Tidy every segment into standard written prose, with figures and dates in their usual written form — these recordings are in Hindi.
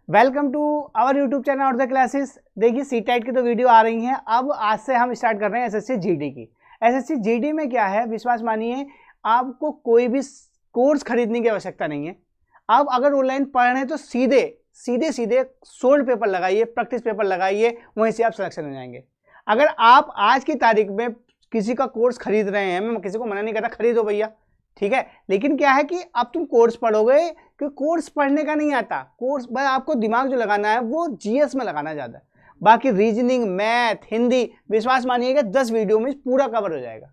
Welcome to our YouTube channel और द क्लासेस। देखिए सी टाइट की तो वीडियो आ रही हैं। अब आज से हम स्टार्ट कर रहे हैं एसएससी जीडी की। एसएससी जीडी में क्या है, विश्वास मानिए आपको कोई भी कोर्स खरीदने की आवश्यकता नहीं है। आप अगर ऑनलाइन पढ़ रहे हैं तो सीधे सोल्ड पेपर लगाइए, प्रैक्टिस पेपर लगाइए, वहीं से आप सिलेक्शन हो जाएंगे। अगर आप आज की तारीख में किसी का कोर्स खरीद रहे हैं, मैं किसी को मना नहीं करता, खरीदो भैया, ठीक है, लेकिन क्या है कि अब तुम कोर्स पढ़ोगे, क्योंकि कोर्स पढ़ने का नहीं आता। कोर्स बस आपको दिमाग जो लगाना है वो जीएस में लगाना ज़्यादा है। बाकी रीजनिंग, मैथ, हिंदी, विश्वास मानिएगा 10 वीडियो में पूरा कवर हो जाएगा,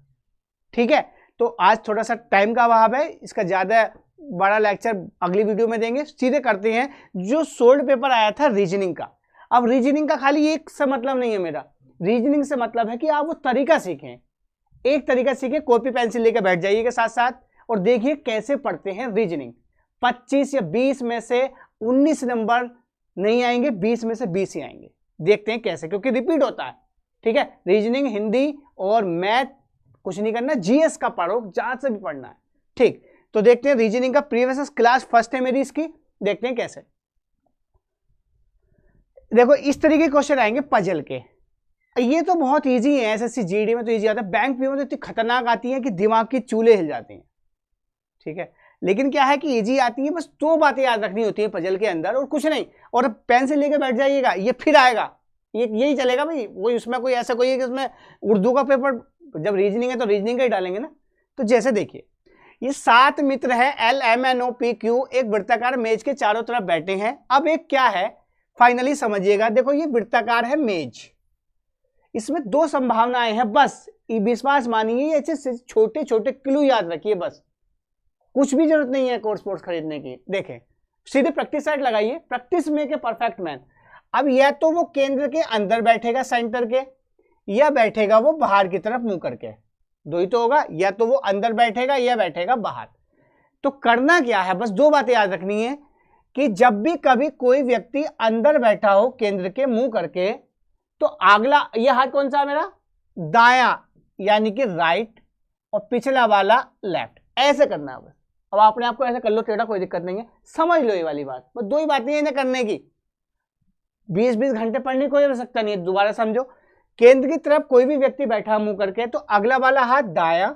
ठीक है। तो आज थोड़ा सा टाइम का अभाव है, इसका ज़्यादा बड़ा लेक्चर अगली वीडियो में देंगे। सीधे करते हैं जो सोल्ड पेपर आया था रीजनिंग का। अब रीजनिंग का खाली एक सा मतलब नहीं है मेरा, रीजनिंग से मतलब है कि आप वो तरीका सीखें। एक तरीका सीखें, कॉपी पेंसिल लेकर बैठ जाइएगा साथ साथ और देखिए कैसे पढ़ते हैं रीजनिंग। 25 या 20 में से 19 नंबर नहीं आएंगे, 20 में से 20 ही आएंगे। देखते हैं कैसे, क्योंकि रिपीट होता है, ठीक है। रीजनिंग, हिंदी और मैथ कुछ नहीं करना, जीएस का पढ़ो, जहां से भी पढ़ना है, ठीक। तो देखते हैं रीजनिंग का प्रीवियस क्लास फर्स्ट है मेरी इसकी, देखते हैं कैसे। देखो इस तरीके के क्वेश्चन आएंगे पजल के। ये तो बहुत इजी है, एसएससी जीडी में तो इजी आता है, बैंक पीओ में तो इतनी खतरनाक आती है कि दिमाग की चूल्हे हिल जाती हैं, ठीक है। लेकिन क्या है कि इजी आती है, बस 2 बातें याद रखनी होती है पजल के अंदर और कुछ नहीं। और पेंसिल लेके बैठ जाइएगा, ये फिर आएगा, ये यही चलेगा भाई। वही उसमें कोई ऐसा कोई है कि उसमें उर्दू का पेपर, जब रीजनिंग है तो रीजनिंग का ही डालेंगे ना। तो जैसे देखिए ये 7 मित्र है LMNOPQ, एक वृत्ताकार मेज के चारों तरफ बैठे हैं। अब एक क्या है, फाइनली समझिएगा। देखो ये वृत्ताकार है मेज, इसमें 2 संभावनाएं हैं बस। विश्वास मानिए ऐसे छोटे छोटे क्लू याद रखिए, बस कुछ भी जरूरत नहीं है कोर्स खरीदने की। देखें सीधे प्रैक्टिस सेट लगाइए, practice make a perfect man. अब या तो वो केंद्र के अंदर बैठेगा सेंटर के, या बैठेगा वो बाहर की तरफ मुंह करके, 2 ही तो होगा, या तो वो अंदर बैठेगा या बैठेगा बाहर। तो करना क्या है, बस 2 बातें याद रखनी है कि जब भी कभी कोई व्यक्ति अंदर बैठा हो केंद्र के मुंह करके, तो अगला यह हाथ कौन सा है मेरा, दायां यानी कि राइट, और पिछला वाला लेफ्ट, ऐसे करना है बस। अब आपने आपको ऐसे कर लो टेढ़ा, कोई दिक्कत नहीं है, समझ लो ये वाली बात। बस 2 ही बातें हैं इन्हें करने की, 20-20 घंटे पढ़ने की कोई आवश्यकता नहीं है। दोबारा समझो, केंद्र की तरफ कोई भी व्यक्ति बैठा मुंह करके, तो अगला वाला हाथ दायां,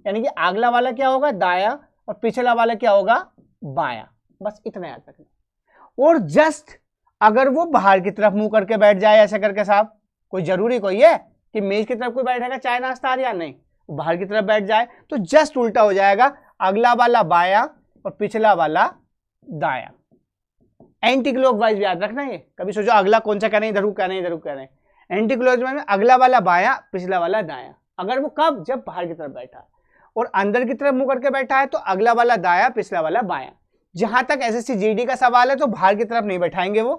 यानी कि अगला वाला क्या होगा, दायां, और पिछला वाला क्या होगा, बायां। बस इतना याद रखना। और जस्ट अगर वो बाहर की तरफ मुंह करके बैठ जाए ऐसे करके, साहब कोई जरूरी कोई है कि मेज की तरफ कोई बैठेगा चाय नाश्ता या नहीं, बाहर की तरफ बैठ जाए तो जस्ट उल्टा हो जाएगा, अगला वाला बायां और पिछला वाला दायां। एंटी क्लॉकवाइज याद रखना। ये कभी सोचो अगला कौन सा कह रहे हैं, इधर को कह रहे हैं, इधर को कह रहे हैं। एंटी क्लॉकवाइज में अगला वाला बायां, पिछला वाला दायां। अगर वो कब, जब बाहर की तरफ बैठा है, और अंदर की तरफ मुंह करके बैठा है तो अगला वाला दायां, पिछला वाला बायां। जहां तक एसएससी जीडी का सवाल है तो बाहर की तरफ नहीं बैठाएंगे वो,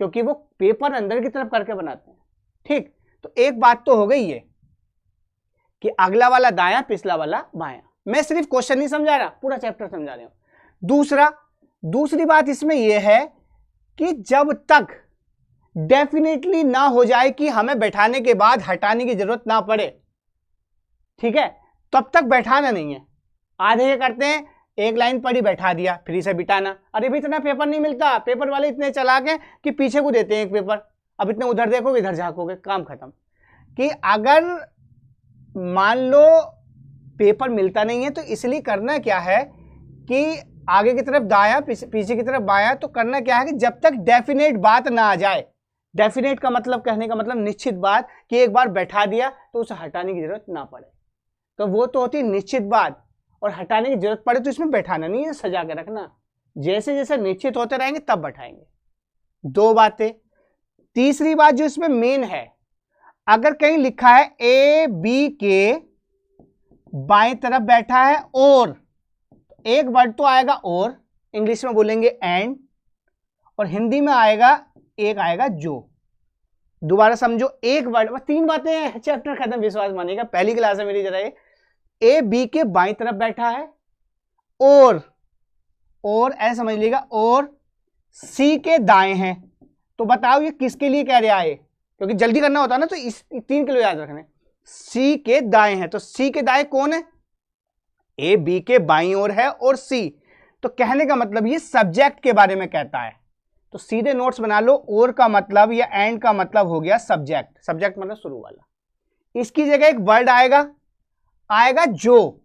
क्योंकि वो पेपर अंदर की तरफ करके बनाते हैं, ठीक। तो एक बात तो हो गई ये कि अगला वाला दायां, पिछला वाला बायां। मैं सिर्फ क्वेश्चन नहीं समझा रहा, पूरा चैप्टर समझा रहा हूं। दूसरी बात इसमें यह है कि जब तक डेफिनेटली ना हो जाए कि हमें बैठाने के बाद हटाने की जरूरत ना पड़े, ठीक है, तब तक बैठाना नहीं है। आधे ये करते हैं, एक लाइन पढ़ी बैठा दिया, फिर इसे बिठाना। अरे भी इतना पेपर नहीं मिलता, पेपर वाले इतने चालाक हैं कि पीछे को देते हैं एक पेपर, अब इतने उधर देखोगे इधर झांकोगे, काम खत्म। कि अगर मान लो पेपर मिलता नहीं है तो इसलिए करना क्या है कि आगे की तरफ दायां, पीछे की तरफ बायां। तो करना क्या है कि जब तक डेफिनेट बात ना आ जाए, डेफिनेट का मतलब, कहने का मतलब निश्चित बात, कि एक बार बैठा दिया तो उसे हटाने की जरूरत ना पड़े, तो वो तो होती है निश्चित बात। और हटाने की जरूरत पड़े तो इसमें बैठाना नहीं है, सजा के रखना। जैसे जैसे निश्चित होते रहेंगे तब बैठाएंगे। 2 बातें। तीसरी बात जो इसमें मेन है, अगर कहीं लिखा है ए बी के बाएं तरफ बैठा है, और एक वर्ड तो आएगा और, इंग्लिश में बोलेंगे एंड, और हिंदी में आएगा एक आएगा जो। दोबारा समझो, एक वर्ड, 3 बातें हैं, चैप्टर खत्म, विश्वास मानिएगा। पहली क्लास है मेरी, जरा ये ए बी के बाईं तरफ बैठा है, और ऐसा समझ लीजिएगा, और सी के दाएं हैं। तो बताओ ये किसके लिए कह रहा है, क्योंकि जल्दी करना होता है ना, तो इस 3 किलो याद रखने। सी के दाएं हैं, तो सी के दाएं कौन है, ए बी के बाईं ओर है और सी। तो कहने का मतलब ये सब्जेक्ट के बारे में कहता है, तो सीधे नोट्स बना लो, और का मतलब या एंड का मतलब हो गया सब्जेक्ट, सब्जेक्ट मतलब शुरू वाला। इसकी जगह एक वर्ड आएगा जो,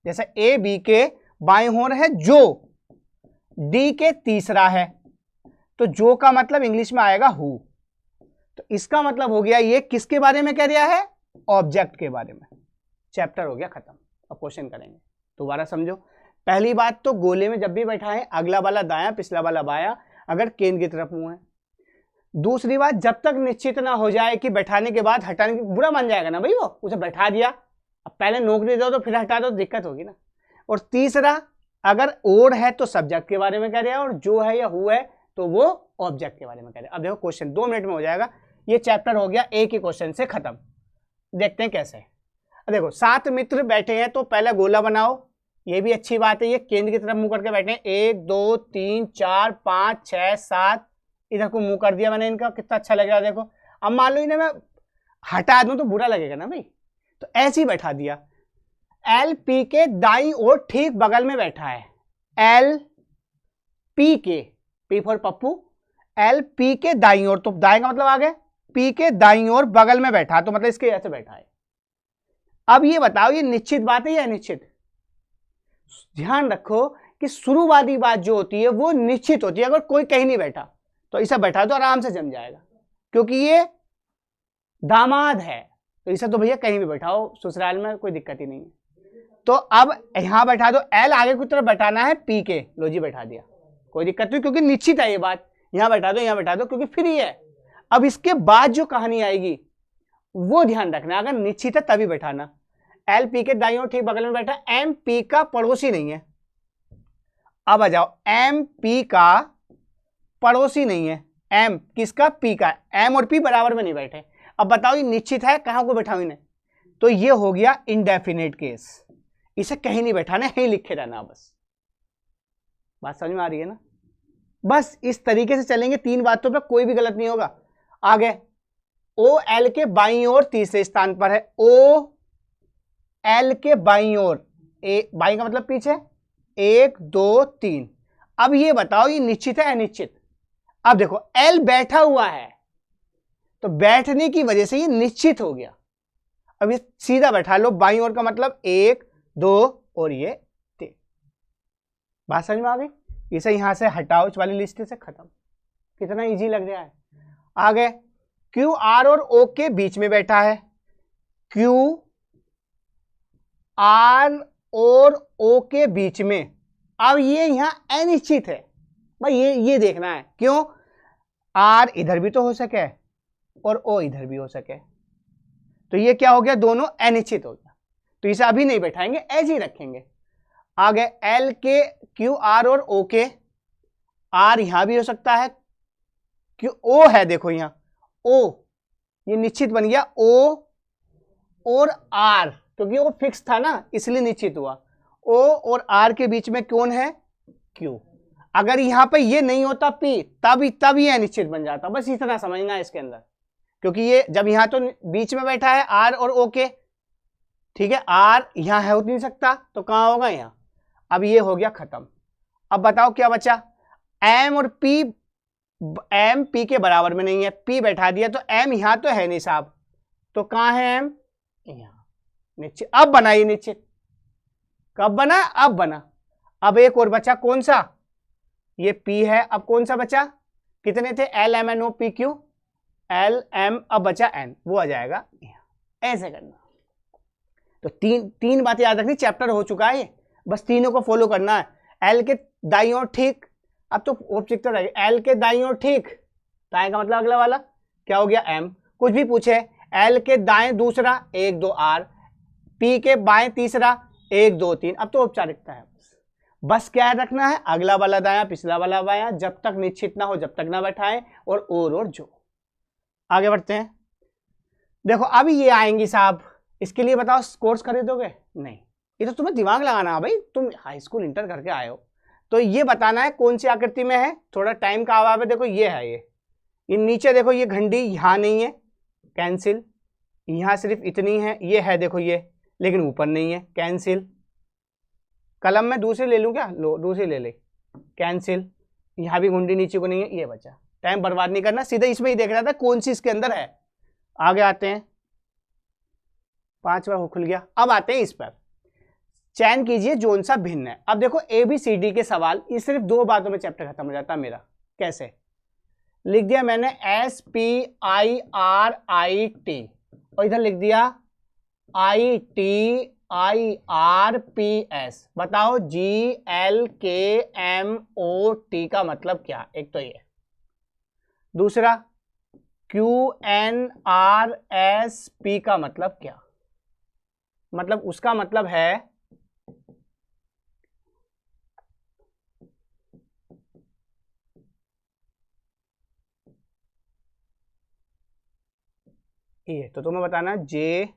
जैसे ए बी के बाएं ओर है जो, डी के तीसरा है, तो जो का मतलब इंग्लिश में आएगा हु। तो इसका मतलब हो गया ये किसके बारे में कह रहा है, ऑब्जेक्ट के बारे में। चैप्टर हो गया खत्म। अब क्वेश्चन करेंगे, दोबारा समझो। पहली बात तो गोले में जब भी बैठा है अगला वाला दायां पिछला वाला बायां, अगर केंद्र की तरफ मुंह है। दूसरी बात, जब तक निश्चित ना हो जाए कि बैठाने के बाद हटाने की, बुरा मान जाएगा ना भाई, वो उसे बैठा दिया, अब पहले नौकरी दो तो फिर हटा दो, दिक्कत होगी ना। और तीसरा, अगर और है तो सब्जेक्ट के बारे में कह रहे हैं, और जो है या हु है तो वो ऑब्जेक्ट के बारे में कह रहे हैं। अब देखो क्वेश्चन 2 मिनट में हो जाएगा। ये चैप्टर हो गया एक ही क्वेश्चन से खत्म। देखते हैं कैसे। देखो 7 मित्र बैठे हैं तो पहले गोला बनाओ, ये भी अच्छी बात है, ये केंद्र की तरफ मुंह करके बैठे हैं। 1 2 3 4 5 6 7, इधर को मुंह कर दिया मैंने इनका, कितना अच्छा लग रहा है देखो। अब मान लो इन्हें मैं हटा दूं तो बुरा लगेगा ना भाई, तो ऐसे ही बैठा दिया। एल पी के दाई ओर ठीक बगल में बैठा है, एल पी के, P for Pappu, L P के दाई ओर, तो दाई का मतलब आगे, पी के दाई ओर बगल में बैठा, तो मतलब इसके ऐसे बैठा है। अब ये बताओ ये निश्चित बात है या अनिश्चित? ध्यान रखो कि शुरुआती बात जो होती है वो निश्चित होती है। अगर कोई कहीं नहीं बैठा तो इसे बैठा तो आराम से जम जाएगा, क्योंकि ये दामाद है, तो इसे तो भैया कहीं भी बैठाओ, ससुराल में कोई दिक्कत ही नहीं है। तो अब यहां बैठा दो, एल आगे की तरफ बैठाना है पी के, लो जी बैठा दिया, कोई दिक्कत नहीं, क्योंकि निश्चित है ये बात। यहां बैठा दो, यहां बैठा दो, क्योंकि फ्री है। अब इसके बाद जो कहानी आएगी वो ध्यान रखना, अगर निश्चित है तभी बैठाना। एल पी के दाईं ओर ठीक बगल में बैठा, एम पी का पड़ोसी नहीं है। अब आ जाओ, एम पी का पड़ोसी नहीं है, एम किसका, पी का, एम और पी बराबर में नहीं बैठे। अब बताओ ये निश्चित है, कहां को बैठाऊं इन्हें, तो ये हो गया इंडेफिनेट केस, इसे कहीं नहीं बैठाना, यहीं लिखे रहना बस। बात समझ में आ रही है ना? बस इस तरीके से चलेंगे, 3 बातों पे कोई भी गलत नहीं होगा। आगे, ओ एल के बाईं ओर तीसरे स्थान पर है, ओ एल के बाईं ओर, बाईं का मतलब पीछे, 1 2 3। अब ये बताओ ये निश्चित है अनिश्चित? अब देखो एल बैठा हुआ है, तो बैठने की वजह से ये निश्चित हो गया। अब ये सीधा बैठा लो, बाईं ओर का मतलब 1 2 और ये 3। बात समझ में आ गई? इसे यहां से हटाओ, इस वाली लिस्ट से खत्म। कितना इजी लग रहा है। आगे, क्यू आर और ओ के बीच में बैठा है, क्यू आर और ओ के बीच में। अब ये यहां अनिश्चित है भाई, ये देखना है, क्यों? आर इधर भी तो हो सके और ओ इधर भी हो सके, तो ये क्या हो गया, दोनों अनिश्चित हो गया, तो इसे अभी नहीं बैठाएंगे, ऐसे ही रखेंगे। आगे, एल के क्यू आर और ओ के, आर यहां भी हो सकता है, क्यों ओ है, देखो यहां ओ, ये निश्चित बन गया, ओ और आर, क्योंकि वो फिक्स था ना इसलिए निश्चित हुआ। ओ और आर के बीच में कौन है, क्यू। अगर यहां पे ये नहीं होता पी, तब ये अनिश्चित बन जाता। बस इतना समझना है इसके अंदर, क्योंकि ये जब यहां तो बीच में बैठा है आर और ओ के, ठीक है, आर यहां है हो नहीं सकता, तो कहां होगा, यहां। अब ये हो गया खत्म। अब बताओ क्या बचा, एम और पी, एम पी के बराबर में नहीं है, पी बैठा दिया, तो एम यहां तो है नहीं साहब, तो कहां है एम, यहां। निश्चित, अब बना ये निश्चित, कब बना, अब बना। अब एक और बचा, कौन सा, ये पी है, अब कौन सा बचा, कितने थे, L M N O P Q, L M, अब बचा एन, वो आ जाएगा यहां। ऐसे करना। तो तीन बातें याद रखनी, चैप्टर हो चुका है, बस तीनों को फॉलो करना है। एल के दाईं ओर ठीक, अब तो ऑब्जेक्ट रहेगा, एल के दाईं ओर ठीक, दाएं का मतलब अगला वाला क्या हो गया, एम। कुछ भी पूछे, एल के दाएं दूसरा 1 2 आर, पी के बाएं तीसरा 1 2 3। अब तो औपचारिकता है, बस क्या रखना है, अगला वाला दाया पिछला वाला बाया, जब तक निश्चित ना हो जब तक ना बैठाएं, और जो। आगे बढ़ते हैं। देखो अभी ये आएंगी साहब, इसके लिए बताओ कोर्स खरीदोगे, नहीं, ये तो तुम्हें दिमाग लगाना है भाई, तुम हाई स्कूल इंटर करके आए हो, तो ये बताना है कौन सी आकृति में है, थोड़ा टाइम का अभाव है। देखो ये है, ये नीचे देखो, ये घंटी यहां नहीं है, कैंसिल, यहां सिर्फ इतनी है, ये है देखो ये, लेकिन ऊपर नहीं है, कैंसिल। कलम में दूसरी ले लूं क्या, लो दूसरी ले ले, कैंसिल। यहाँ भी घुंडी नीचे को नहीं है, ये बचा। टाइम बर्बाद नहीं करना, सीधा इसमें ही देख रहा था कौन सी इसके अंदर है। आगे आते हैं, 5 बार खुल गया। अब आते हैं इस पर, चयन कीजिए जोन सा भिन्न है। अब देखो ABCD के सवाल, ये सिर्फ 2 बातों में चैप्टर खत्म हो जाता है मेरा। कैसे लिख दिया मैंने, SPIRIT और इधर लिख दिया ITIRPS। बताओ GLKMOT का मतलब क्या? एक तो ये, दूसरा QNRSP का मतलब क्या? मतलब उसका मतलब है ये, तो तुम्हें बताना JKLTR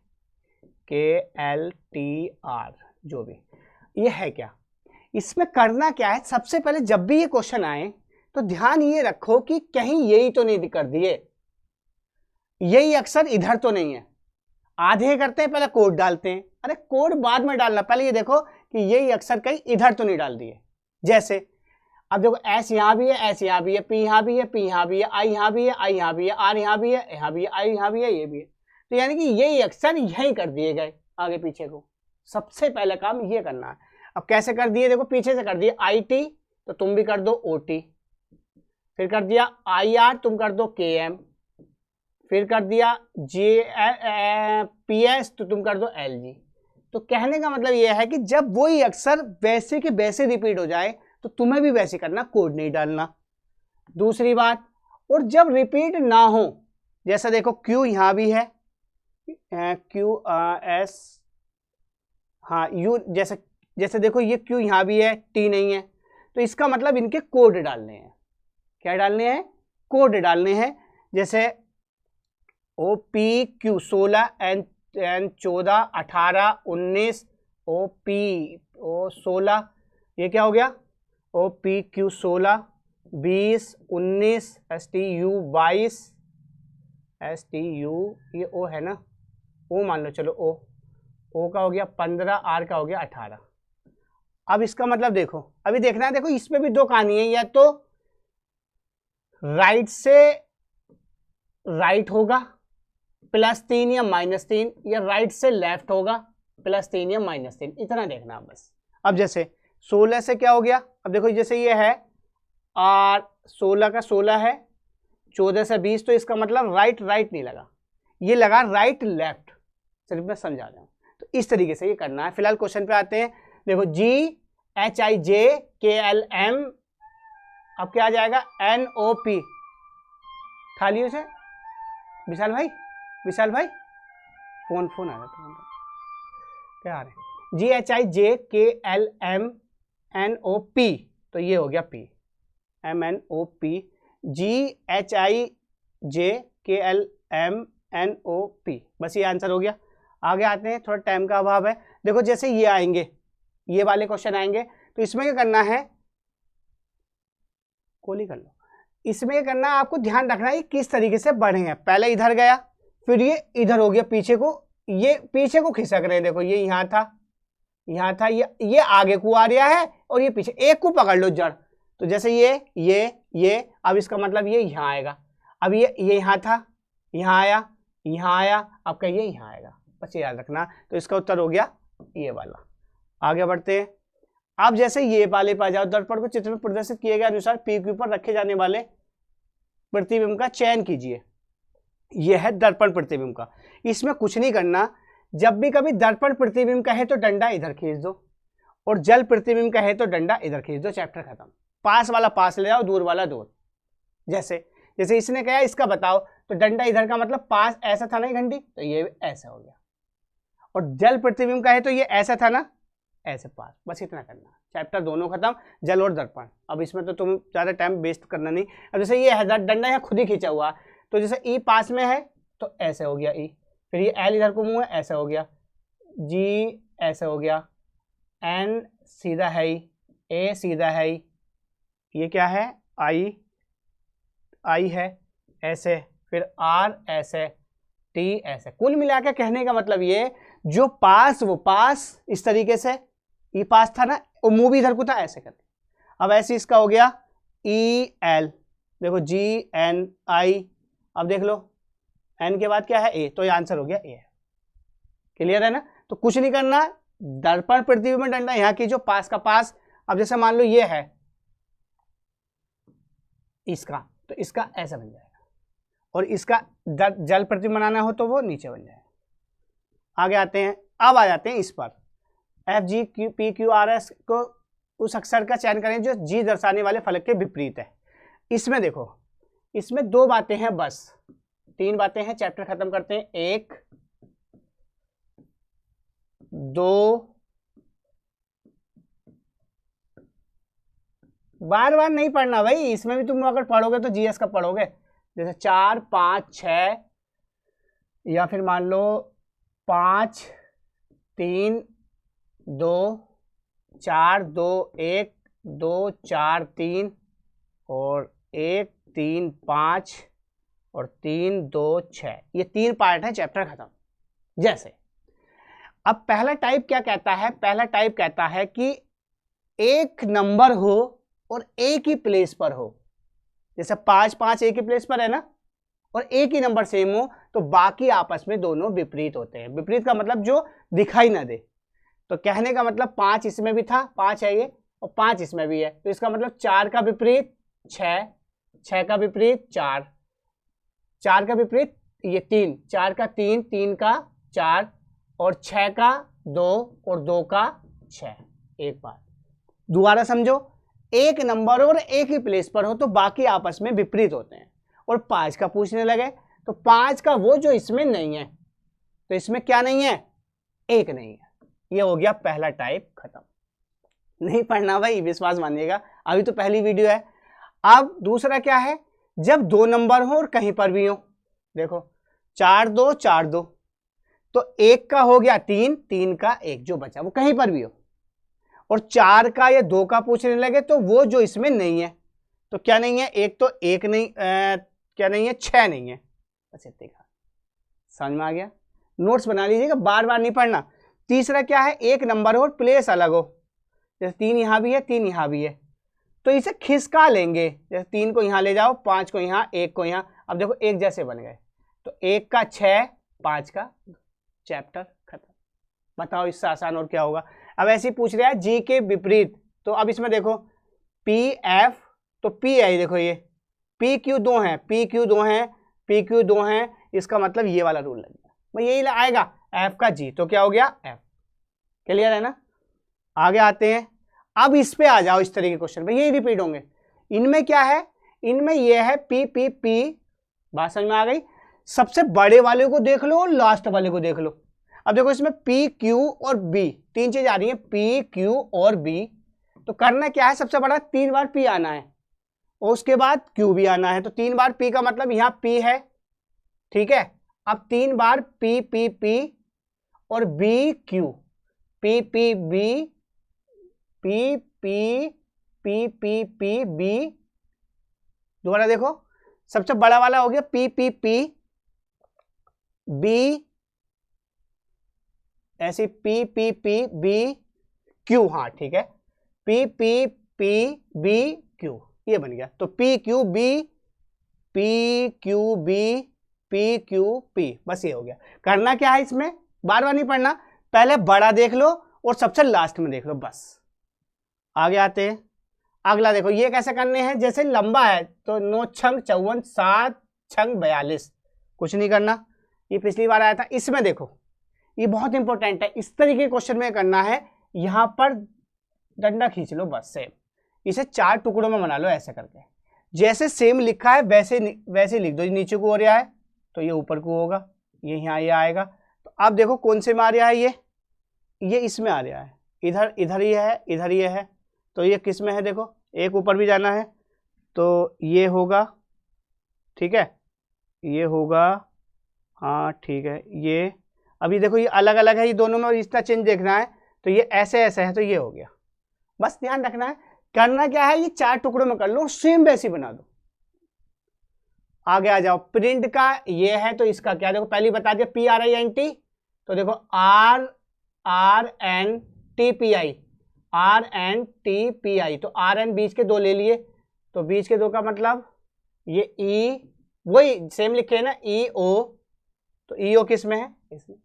जो भी ये है क्या। इसमें करना क्या है, सबसे पहले जब भी ये क्वेश्चन आए तो ध्यान ये रखो कि कहीं यही तो नहीं कर दिए, यही अक्षर इधर तो नहीं है। आधे करते हैं पहले कोड डालते हैं, अरे कोड बाद में डालना, पहले ये देखो कि यही अक्षर कहीं इधर तो नहीं डाल दिए। जैसे अब देखो S यहाँ भी है, S यहाँ भी है, P यहाँ भी है, P यहाँ भी है, I यहाँ भी है, I यहाँ भी है, R यहाँ भी है, यहाँ भी है, I यहाँ भी है, ये भी है। तो यानी कि यही अक्षर यही कर दिए गए आगे पीछे को। सबसे पहले काम ये करना है। अब कैसे कर दिए, देखो पीछे से कर दिए IT, तो तुम भी कर दो OT, फिर कर दिया IR, तुम कर दो KM, फिर कर दिया PS, तो तुम कर दो LG। तो कहने का मतलब यह है कि जब वही अक्षर वैसे के वैसे रिपीट हो जाए तो तुम्हें भी वैसे करना, कोड नहीं डालना। दूसरी बात, और जब रिपीट ना हो, जैसा देखो Q यहाँ भी है, QS, हाँ U, जैसे देखो ये Q यहाँ भी है, T नहीं है, तो इसका मतलब इनके कोड डालने हैं। क्या डालने हैं? कोड डालने हैं। जैसे OPQ 16, N 14, 18, 19, OPO 16, ये क्या हो गया? OPQ 16, 20, 19, STU 22, STU ये O है ना, O मान लो, चलो O का हो गया 15, R का हो गया 18। अब इसका मतलब देखो, अभी देखना है, देखो इसमें भी 2 कहानी है, या तो राइट से राइट होगा +3 या -3, या राइट से लेफ्ट होगा +3 या -3, इतना देखना बस। अब जैसे 16 से क्या हो गया, अब देखो जैसे ये है और 16 का 16 है, 14 से 20, तो इसका मतलब राइट नहीं लगा, ये लगा राइट लेफ्ट। सिर्फ मैं समझा रहा हूँ, तो इस तरीके से ये करना है। फिलहाल क्वेश्चन पे आते हैं। देखो GHIJKLM, अब क्या आ जाएगा? NOP। खाली से विशाल भाई फोन आ रहा था, क्या आ रहा है? GHIJKLMNOP, तो ये हो गया P, MNOP, GHIJKLMNOP, बस ये आंसर हो गया। आगे आते हैं, थोड़ा टाइम का अभाव है। देखो जैसे ये आएंगे, ये वाले क्वेश्चन आएंगे, तो इसमें क्या करना है, कोली कर लो। इसमें क्या करना है, आपको ध्यान रखना है किस तरीके से बढ़ेंगे। पहले इधर गया, फिर ये इधर हो गया, पीछे को, ये पीछे को खिसक रहे हैं। देखो ये यहाँ था, ये आगे को आ रहा है, और ये पीछे, एक को पकड़ लो जड़। तो जैसे ये, अब इसका मतलब ये यहाँ आएगा। अब ये यहाँ था, यहाँ आया, अब का ये यहाँ आएगा, बस ये याद रखना। तो इसका उत्तर हो गया ये वाला। आगे बढ़ते हैं। अब जैसे ये वाले पा जाओ, दर्पण को चित्र में प्रदर्शित किए गए अनुसार PQ पर रखे जाने वाले प्रतिबिंब का चयन कीजिए। यह है दर्पण प्रतिबिंब का। इसमें कुछ नहीं करना, जब भी कभी दर्पण प्रतिबिंब कहे तो डंडा इधर खींच दो, और जल प्रतिबिंब कहे तो डंडा इधर खींच दो, चैप्टर खत्म। पास वाला पास ले जाओ, दूर वाला दूर। जैसे इसने कहा इसका बताओ, तो डंडा इधर का मतलब पास ऐसा था ना घंटी, तो ये ऐसा हो गया। और जल प्रतिबिंब कहे तो ये ऐसा था ना, ऐसे पास। बस इतना करना, चैप्टर दोनों खत्म, जल और दर्पण। अब इसमें तो तुम ज़्यादा टाइम वेस्ट करना नहीं। अब जैसे ये है डंडा यहाँ खुद ही खींचा हुआ, तो जैसे ई पास में है तो ऐसे हो गया ई, फिर ये एल इधर को मुँह है, ऐसा हो गया, जी ऐसे हो गया, एन सीधा है ही, ए सीधा है ही, ये क्या है आई है ऐसे, फिर आर ऐसे, टी ऐसे। कुल मिला के कहने का मतलब ये, जो पास वो पास इस तरीके से, ये पास था ना, वो मुंह भी इधर को था, ऐसे करके। अब ऐसे इसका हो गया EL, देखो GNI, अब देख लो N के बाद क्या है A, तो ये आंसर हो गया A। क्लियर है ना? तो कुछ नहीं करना, दर्पण प्रतिबिंब डंडा यहाँ की जो पास का पास, अब जैसे मान लो ये है इसका, तो इसका ऐसा बन जाएगा, और इसका जल प्रतिबिंब बनाना हो तो वो नीचे बन जाएगा। आगे आते हैं, अब आ जाते हैं इस पर, FGPQRS को उस अक्षर का चयन करें जो G दर्शाने वाले फलक के विपरीत है। इसमें देखो, इसमें दो बातें हैं बस, तीन बातें हैं, चैप्टर खत्म करते हैं। 1 2, बार बार नहीं पढ़ना भाई, इसमें भी तुम अगर पढ़ोगे तो GS का पढ़ोगे, जैसे 4 5 6, या फिर मान लो 5 3 2 4 2 1 2 4 3 और 1 3 5 और 3 2 6, ये 3 पार्ट है, चैप्टर खत्म। जैसे अब पहला टाइप क्या कहता है, पहला टाइप कहता है कि एक नंबर हो और एक ही प्लेस पर हो, जैसे 5 5 एक ही प्लेस पर है ना, और एक ही नंबर सेम हो, तो बाकी आपस में दोनों विपरीत होते हैं। विपरीत का मतलब जो दिखाई ना दे, तो कहने का मतलब 5 इसमें भी था, 5 है ये, और 5 इसमें भी है, तो इसका मतलब 4 का विपरीत 6, 6 का विपरीत 4, 4 का विपरीत ये 3, 4 का 3, 3 का 4, और 6 का 2 और 2 का 6। एक बार दोबारा समझो, एक नंबर और एक ही प्लेस पर हो तो बाकी आपस में विपरीत होते हैं। और 5 का पूछने लगे तो 5 का वो जो इसमें नहीं है, तो इसमें क्या नहीं है, एक नहीं है। ये हो गया पहला टाइप खत्म। नहीं पढ़ना भाई, विश्वास मानिएगा, अभी तो पहली वीडियो है। अब दूसरा क्या है, जब दो नंबर हो और कहीं पर भी हो, देखो 4 2 4 2, तो एक का हो गया 3, 3 का एक जो बचा वो कहीं पर भी हो, और 4 का या 2 का पूछने लगे तो वो जो इसमें नहीं है, तो क्या नहीं है, एक तो एक नहीं, क्या नहीं है, 6 नहीं है, बस इतने का। समझ में आ गया? नोट्स बना लीजिएगा, बार बार नहीं पढ़ना। तीसरा क्या है, एक नंबर हो और प्लेस अलग हो, जैसे 3 यहाँ भी है 3 यहाँ भी है, तो इसे खिसका लेंगे, जैसे 3 को यहाँ ले जाओ, 5 को यहाँ, 1 को यहाँ, अब देखो एक जैसे बन गए, तो 1 का 6 5 का, चैप्टर खत्म। बताओ इससे आसान और क्या होगा। अब ऐसे ही पूछ रहा है जी के विपरीत, तो अब इसमें देखो PF, तो P है, देखो ये PQ 2 है, PQ 2 है, PQ 2 है, इसका मतलब ये वाला रूल लगेगा भाई, यही आएगा F का G, तो क्या हो गया F। क्लियर है ना? आगे आते हैं, अब इस पे आ जाओ, इस तरीके के क्वेश्चन भाई यही रिपीट होंगे। इनमें क्या है, इनमें ये है PPP, बात समझ में आ गई? सबसे बड़े वाले को देख लो और लास्ट वाले को देख लो। अब देखो इसमें PQ और B, तीन चीज आ रही है, PQ और B, तो करना क्या है, सबसे बड़ा 3 बार P आना है और उसके बाद Q भी आना है, तो 3 बार P का मतलब यहाँ P है, ठीक है। अब 3 बार PPP और BQ, PPB, PPPPPB, दोबारा देखो, सबसे बड़ा वाला हो गया PPP, B, ऐसी PPPBQ, हाँ ठीक है, PPPBQ, ये बन गया, तो PQB, PQB, PQP, बस ये हो गया। करना क्या है इसमें, बार बार नहीं पढ़ना, पहले बड़ा देख लो और सबसे लास्ट में देख लो, बस। आगे आते हैं, अगला देखो, ये कैसे करने हैं, जैसे लंबा है तो 9 छंग 54, 7 छंग 42, कुछ नहीं करना, ये पिछली बार आया था। इसमें देखो, ये बहुत इंपॉर्टेंट है, इस तरीके के क्वेश्चन में करना है, यहां पर डंडा खींच लो बस, सेम इसे 4 टुकड़ों में बना लो, ऐसे करके जैसे सेम लिखा है वैसे वैसे लिख दो। नीचे को हो रहा है तो ये ऊपर को होगा, ये यहाँ ये आएगा। तो अब देखो कौन से में आ रहा है, ये इसमें आ रहा है, इधर इधर ये है, इधर ये है, तो ये किस में है, देखो एक ऊपर भी जाना है, तो ये होगा, ठीक है, ये होगा, हाँ ठीक है, ये अभी देखो ये अलग अलग है, ये दोनों में इसका चेंज देखना है, तो ये ऐसे ऐसे है, तो ये हो गया। बस ध्यान रखना है, करना क्या है, ये 4 टुकड़ों में कर लो, सेम वैसी बना दो। आगे आ जाओ, प्रिंट का ये है, तो इसका क्या, देखो पहले बता दिया PRINT, तो देखो RNTPI, RNTPI, तो RN बीच के 2 ले लिए, तो बीच के 2 का मतलब ये ई, वही सेम लिखे है ना, ई ओ, तो ई ओ किस में है, इसमें।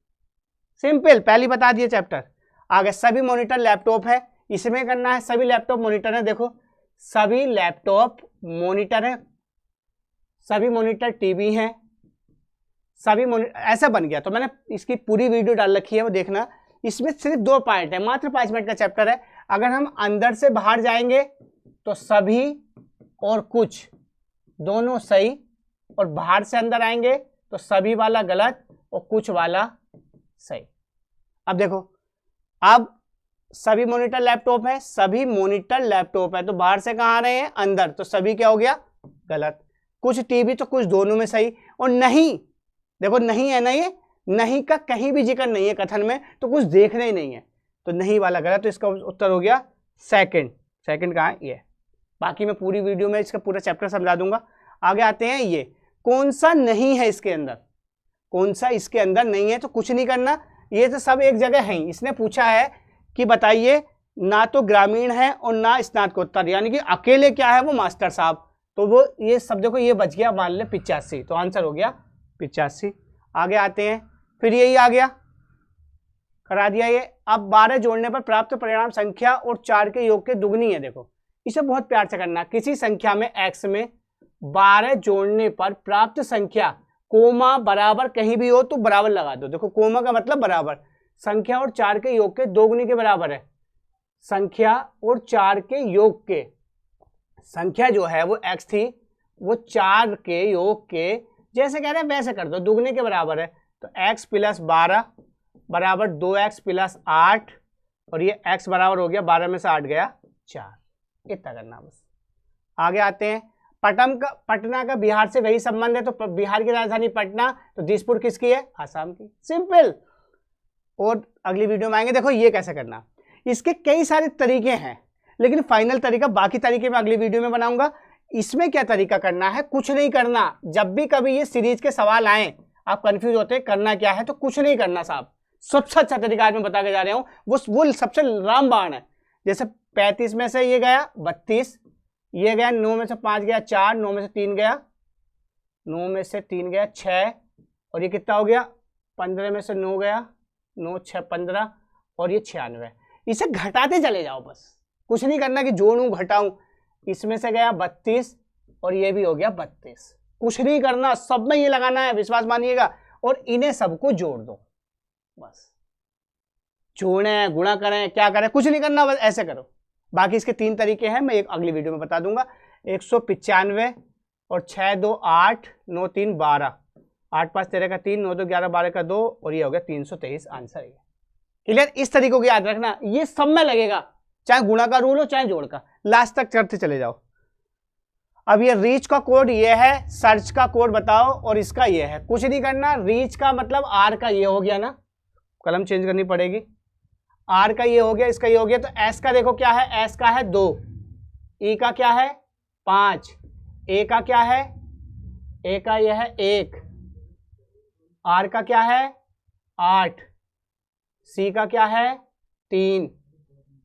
सिंपल, पहले बता दिए चैप्टर। आगे सभी मॉनिटर लैपटॉप है, इसमें करना है। सभी लैपटॉप मॉनिटर है, देखो सभी लैपटॉप मॉनिटर है, सभी मॉनिटर टीवी हैं, सभी मॉनिटर, ऐसा बन गया। तो मैंने इसकी पूरी वीडियो डाल रखी है, वो देखना। इसमें सिर्फ 2 पार्ट है, मात्र 5 मिनट का चैप्टर है। अगर हम अंदर से बाहर जाएंगे तो सभी और कुछ दोनों सही, और बाहर से अंदर आएंगे तो सभी वाला गलत और कुछ वाला सही। अब देखो, अब सभी मॉनिटर लैपटॉप है, सभी मॉनिटर लैपटॉप है, तो बाहर से कहां आ रहे हैं, अंदर, तो सभी क्या हो गया, गलत। कुछ टीवी तो कुछ दोनों में सही। और नहीं, देखो नहीं है ना, ये नहीं का कहीं भी जिक्र नहीं है कथन में, तो कुछ देखना ही नहीं है, तो नहीं वाला गलत। तो इसका उत्तर हो गया सेकंड। सेकंड कहाँ है, ये। बाकी मैं पूरी वीडियो में इसका पूरा चैप्टर समझा दूंगा। आगे आते हैं, ये कौन सा नहीं है इसके अंदर, कौन सा इसके अंदर नहीं है, तो कुछ नहीं करना, ये तो सब एक जगह है। इसने पूछा है कि बताइए, ना तो ग्रामीण है और ना स्नातकोत्तर, यानी कि अकेले क्या है, वो मास्टर साहब। तो वो ये सब देखो, ये बच गया, मान ले 85, तो आंसर हो गया 85। आगे आते हैं, फिर यही आ गया, करा दिया ये। अब 12 जोड़ने पर प्राप्त परिणाम संख्या और 4 के योग के दुगनी है। देखो इसे बहुत प्यार से करना। किसी संख्या में x में 12 जोड़ने पर प्राप्त संख्या, कोमा बराबर कहीं भी हो तो बराबर लगा दो। देखो कोमा का मतलब बराबर, संख्या और 4 के योग के दोगुनी के बराबर है। संख्या और 4 के योग के, संख्या जो है वो x थी, वो 4 के योग के जैसे कह रहे हैं वैसे कर दो, दुगने के बराबर है। तो x + 12 बराबर 2x + 8, और ये x बराबर हो गया 12 में से 8 गया 4। इतना करना बस। आगे आते हैं, पटना का बिहार से वही संबंध है, तो बिहार की राजधानी पटना, तो दिसपुर किसकी है, आसाम की। सिंपल। और अगली वीडियो में आएंगे, देखो ये कैसे करना। इसके कई सारे तरीके हैं, लेकिन फाइनल तरीका, बाकी तरीके मैं अगली वीडियो में बनाऊंगा। इसमें क्या तरीका करना है, कुछ नहीं करना। जब भी कभी ये सीरीज के सवाल आए, आप कंफ्यूज होते हैं करना क्या है, तो कुछ नहीं करना साहब। सबसे अच्छा तरीका आज मैं बता के जा रहा हूं, वो सबसे रामबाण है। जैसे 35 में से ये गया 32, ये गया 9 में से 5 गया 4, 9 में से 3 गया 9 में से 3 गया 6, और ये कितना हो गया 15 में से 9 गया 9 6 15, और ये 96। इसे घटाते चले जाओ बस, कुछ नहीं करना कि जोड़ूं घटाऊं। इसमें से गया 32, और ये भी हो गया 32। कुछ नहीं करना, सब में ये लगाना है, विश्वास मानिएगा, और इन्हें सबको जोड़ दो बस। जोड़ें, गुणा करें, क्या करें, कुछ नहीं करना, बस ऐसे करो। बाकी इसके 3 तरीके हैं, मैं एक अगली वीडियो में बता दूंगा। 195 और 6 2 8 9 3 12, 8 5 13 का 3, 9 2 11 12 का 2, और ये हो गया 323। आंसर है क्लियर। इस तरीकों को याद रखना, ये सब में लगेगा, चाहे गुणा का रूल हो चाहे जोड़ का, लास्ट तक करते चले जाओ। अब ये रीच का कोड ये है, सर्च का कोड बताओ, और इसका ये है। कुछ नहीं करना, रीच का मतलब आर का ये हो गया ना, कलम चेंज करनी पड़ेगी, आर का ये हो गया, इसका ये हो गया। तो एस का देखो क्या है, एस का है 2, ई का क्या है 5, ए का क्या है, ए का ये है 1, आर का क्या है 8, सी का क्या है 3,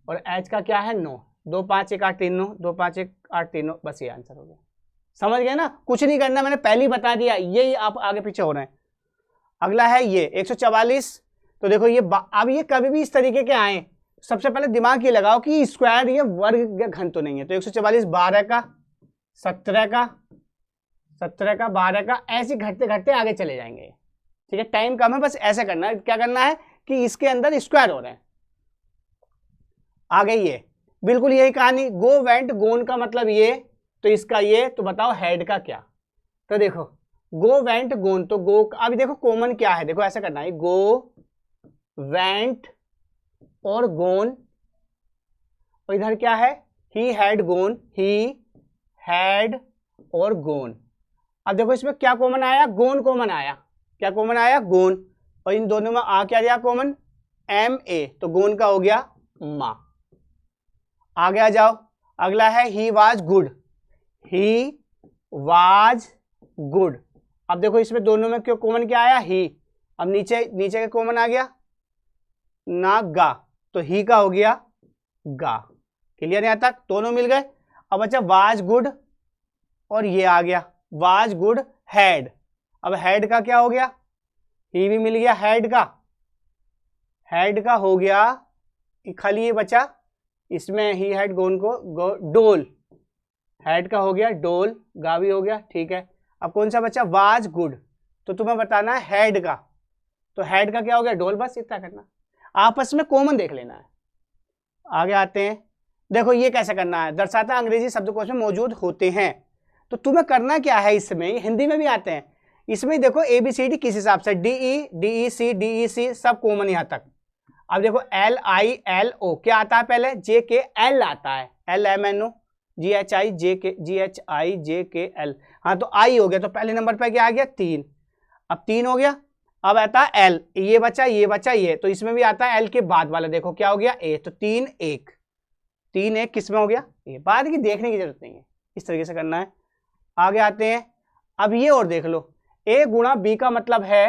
और एच का क्या है 9। 2 5 1 8 3 9, 2 5 1 8 3 9, बस ये आंसर हो गया। समझ गए ना, कुछ नहीं करना, मैंने पहले ही बता दिया, यही आप आगे पीछे हो रहे हैं। अगला है ये 144। तो देखो ये अब ये कभी भी इस तरीके के आए, सबसे पहले दिमाग ये लगाओ कि स्क्वायर ये वर्ग या घन तो नहीं है। तो 144 12 का 17 का 17 का 12 का, ऐसे घटते घटते आगे चले जाएंगे। ठीक है, टाइम कम है, बस ऐसे करना है। क्या करना है कि इसके अंदर स्क्वायर हो रहे हैं। आगे ये बिल्कुल यही कहानी, गो वेंट गोन का मतलब ये, तो इसका ये, तो बताओ हेड का क्या। तो देखो गो वेंट गोन, तो गो, अभी देखो कॉमन क्या है, देखो ऐसा करना है, गो वेंट और गोन, और इधर क्या है he had gone, he had और गोन। अब देखो इसमें क्या कॉमन आया, गोन कॉमन आया। क्या कॉमन आया, गोन, और इन दोनों में आ क्या दिया कॉमन, एम ए, तो गोन का हो गया माँ। आगे आ जाओ, अगला है he was good, he was good. अब देखो इसमें दोनों में क्यों कॉमन क्या आया, ही। अब नीचे का कॉमन आ गया ना गा, तो ही का हो गया गा। क्लियर यहां तक, दोनों मिल गए। अब अच्छा वाज गुड और ये आ गया वाज गुड हैड। अब हैड का क्या हो गया, ही भी मिल गया, हैड का हो गया, खाली ये बचा, इसमें ही हैड गोन को डोल, हैड का हो गया डोल, गा भी हो गया, ठीक है। अब कौन सा बचा, वाज गुड, तो तुम्हें बताना है हैड का, तो हैड का क्या हो गया, डोल, बस इतना करना, आपस में कॉमन देख लेना है। आगे आते हैं, देखो ये कैसे करना है, दर्शाता अंग्रेजी शब्दकोश में मौजूद होते हैं, तो तुम्हें करना क्या है, इसमें हिंदी में भी आते हैं, इसमें देखो ABCD किस हिसाब से, DEC सब कॉमन यहाँ तक। अब देखो LILO क्या आता है, पहले JKL आता है, LMNO GHIJKL, हाँ तो I हो गया, तो पहले नंबर पर क्या आ गया 3, अब 3 हो गया। अब आता है L, ये बचा ये, तो इसमें भी आता है L के बाद वाला, देखो क्या हो गया A, तो 3 1 किस में हो गया A, बाद की देखने की जरूरत नहीं है, इस तरीके से करना है। आगे आते हैं, अब ये और देख लो, A गुणा B का मतलब है,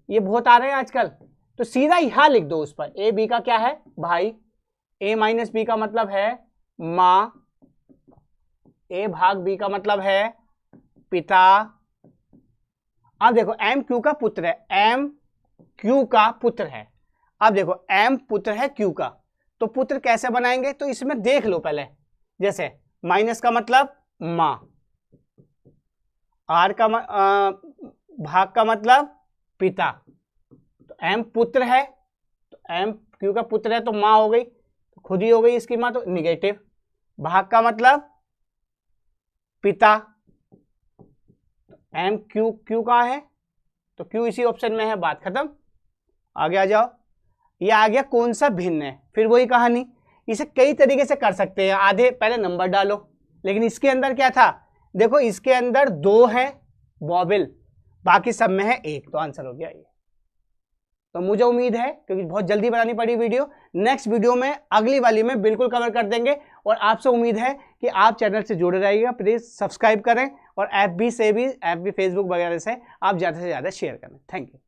ये बहुत आ रहे हैं आजकल, तो सीधा यहां लिख दो उस पर, A B का क्या है भाई, A माइनस B का मतलब है माँ, A भाग B का मतलब है पिता। अब देखो M Q का पुत्र है, M Q का पुत्र है, अब देखो M पुत्र है Q का, तो पुत्र कैसे बनाएंगे, तो इसमें देख लो पहले, जैसे माइनस का मतलब माँ, R का भाग का मतलब पिता, तो M पुत्र है, तो M Q का पुत्र है तो माँ हो गई, तो खुद ही हो गई इसकी माँ, तो निगेटिव, भाग का मतलब पिता, M Q कहाँ है, तो Q इसी ऑप्शन में है, बात खत्म। आगे आ जाओ, ये आ गया कौन सा भिन्न है, फिर वही कहानी, इसे कई तरीके से कर सकते हैं, आधे पहले नंबर डालो, लेकिन इसके अंदर क्या था, देखो इसके अंदर 2 है वॉवेल, बाकी सब में है 1, तो आंसर हो गया ये। तो मुझे उम्मीद है, क्योंकि बहुत जल्दी बनानी पड़ी वीडियो, नेक्स्ट वीडियो में अगली वाली में बिल्कुल कवर कर देंगे, और आपसे उम्मीद है कि आप चैनल से जुड़े रहिएगा, प्लीज सब्सक्राइब करें, और FB से भी, FB फेसबुक वगैरह से आप ज़्यादा से ज़्यादा शेयर करें। Thank you.